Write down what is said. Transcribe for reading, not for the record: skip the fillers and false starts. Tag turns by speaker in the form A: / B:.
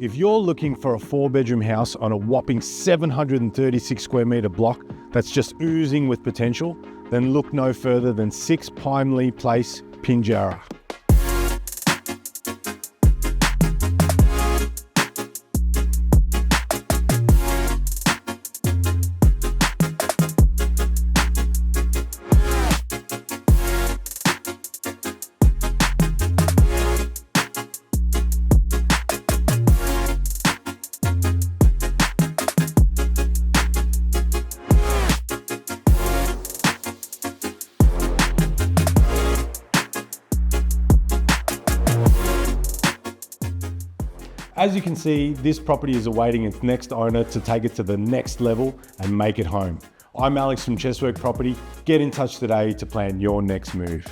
A: If you're looking for a 4-bedroom house on a whopping 736 square meter block that's just oozing with potential, then look no further than 6 Pimelea Place, Pinjarra. As you can see, this property is awaiting its next owner to take it to the next level and make it home. I'm Alex from Chesswork Property. Get in touch today to plan your next move.